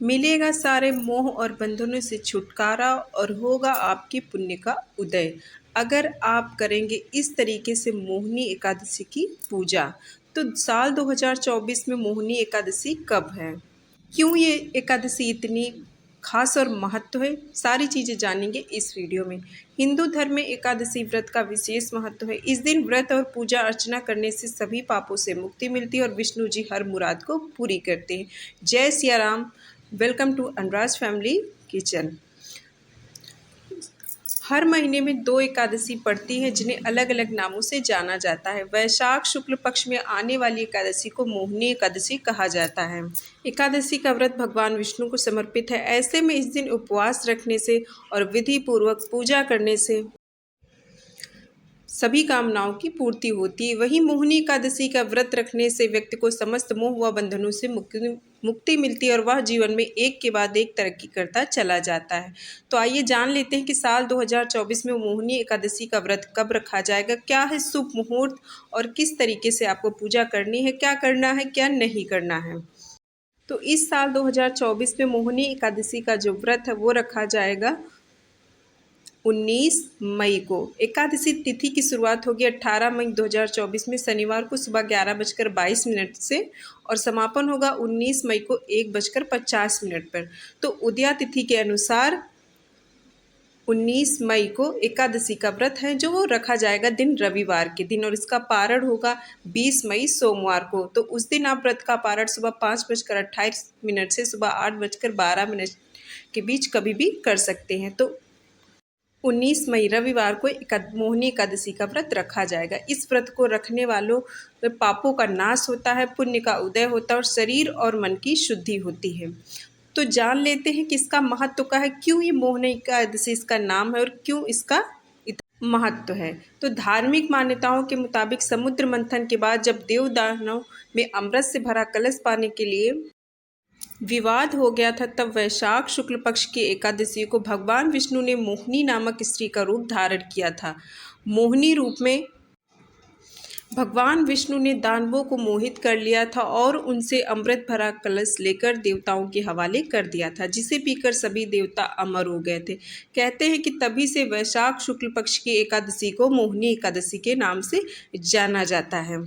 मिलेगा सारे मोह और बंधनों से छुटकारा और होगा आपकी पुण्य का उदय अगर आप करेंगे इस तरीके से मोहिनी एकादशी की पूजा। तो साल 2024 में मोहिनी एकादशी कब है, क्यों ये एकादशी इतनी खास और महत्व है, सारी चीज़ें जानेंगे इस वीडियो में। हिंदू धर्म में एकादशी व्रत का विशेष महत्व है। इस दिन व्रत और पूजा अर्चना करने से सभी पापों से मुक्ति मिलती है और विष्णु जी हर मुराद को पूरी करते हैं। Jai Siya Ram. Welcome to Anuraj family kitchen. हर महीने में 2 एकादशी पड़ती हैं जिन्हें अलग अलग नामों से जाना जाता है। वैशाख शुक्ल पक्ष में आने वाली एकादशी को मोहिनी एकादशी कहा जाता है। एकादशी का व्रत भगवान विष्णु को समर्पित है। ऐसे में इस दिन उपवास रखने से और विधि पूर्वक पूजा करने से सभी कामनाओं की पूर्ति होती है। वहीं मोहिनी एकादशी का व्रत रखने से व्यक्ति को समस्त मोह व बंधनों से मुक्ति मिलती है और वह जीवन में एक के बाद एक तरक्की करता चला जाता है। तो आइए जान लेते हैं कि साल 2024 में मोहिनी एकादशी का व्रत कब रखा जाएगा, क्या है शुभ मुहूर्त और किस तरीके से आपको पूजा करनी है, क्या करना है क्या नहीं करना है। तो इस साल 2024 में मोहिनी एकादशी का जो व्रत है वो रखा जाएगा 19 मई को। एकादशी तिथि की शुरुआत होगी 18 मई 2024 में शनिवार को सुबह 11:22 से और समापन होगा 19 मई को 1:50 पर। तो उदया तिथि के अनुसार 19 मई को एकादशी का व्रत है जो वो रखा जाएगा दिन रविवार के दिन और इसका पारण होगा 20 मई सोमवार को। तो उस दिन आप व्रत का पारण सुबह 5:28 से सुबह 8:12 के बीच कभी भी कर सकते हैं। तो 19 मई रविवार को मोहिनी एकादशी का व्रत रखा जाएगा। इस व्रत को रखने वालों में पापों का नाश होता है, पुण्य का उदय होता है और शरीर और मन की शुद्धि होती है। तो जान लेते हैं कि इसका महत्व क्या है, क्यों ये मोहिनी एकादशी इसका नाम है और क्यों इसका महत्व है। तो धार्मिक मान्यताओं के मुताबिक समुद्र मंथन के बाद जब देव दानव में अमृत से भरा कलश पाने के लिए विवाद हो गया था, तब वैशाख शुक्ल पक्ष की एकादशी को भगवान विष्णु ने मोहिनी नामक स्त्री का रूप धारण किया था। मोहिनी रूप में भगवान विष्णु ने दानवों को मोहित कर लिया था और उनसे अमृत भरा कलश लेकर देवताओं के हवाले कर दिया था, जिसे पीकर सभी देवता अमर हो गए थे। कहते हैं कि तभी से वैशाख शुक्ल पक्ष की एकादशी को मोहिनी एकादशी के नाम से जाना जाता है।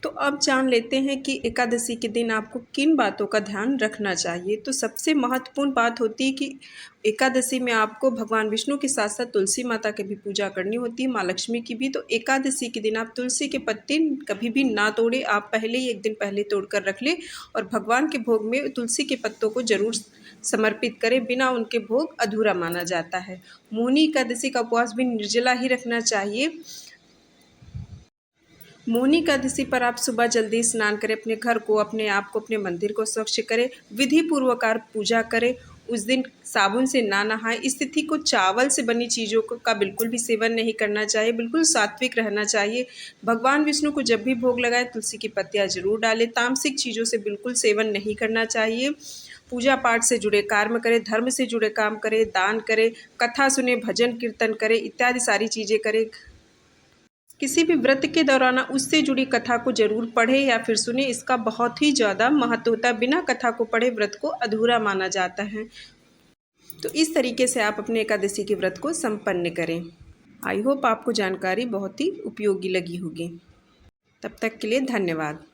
तो अब जान लेते हैं कि एकादशी के दिन आपको किन बातों का ध्यान रखना चाहिए। तो सबसे महत्वपूर्ण बात होती है कि एकादशी में आपको भगवान विष्णु के साथ साथ तुलसी माता की भी पूजा करनी होती है, माँ लक्ष्मी की भी। तो एकादशी के दिन आप तुलसी के पत्ते कभी भी ना तोड़े, आप पहले ही एक दिन पहले तोड़ कर रख ले और भगवान के भोग में तुलसी के पत्तों को जरूर समर्पित करें, बिना उनके भोग अधूरा माना जाता है। मोहिनी एकादशी का उपवास भी निर्जला ही रखना चाहिए। मोहिनी एकादशी पर आप सुबह जल्दी स्नान करें, अपने घर को, अपने आप को, अपने मंदिर को स्वच्छ करें, विधि पूर्वक पूजा करें। उस दिन साबुन से ना नहाएं। इस तिथि को चावल से बनी चीज़ों का बिल्कुल भी सेवन नहीं करना चाहिए, बिल्कुल सात्विक रहना चाहिए। भगवान विष्णु को जब भी भोग लगाएं तुलसी की पत्तियां जरूर डालें। तामसिक चीज़ों से बिल्कुल सेवन नहीं करना चाहिए। पूजा पाठ से जुड़े कार्य करें, धर्म से जुड़े काम करें, दान करें, कथा सुने, भजन कीर्तन करें, इत्यादि सारी चीज़ें करें। किसी भी व्रत के दौरान उससे जुड़ी कथा को जरूर पढ़े या फिर सुने, इसका बहुत ही ज़्यादा महत्व होता है। बिना कथा को पढ़े व्रत को अधूरा माना जाता है। तो इस तरीके से आप अपने एकादशी के व्रत को संपन्न करें। आई होप आपको जानकारी बहुत ही उपयोगी लगी होगी। तब तक के लिए धन्यवाद।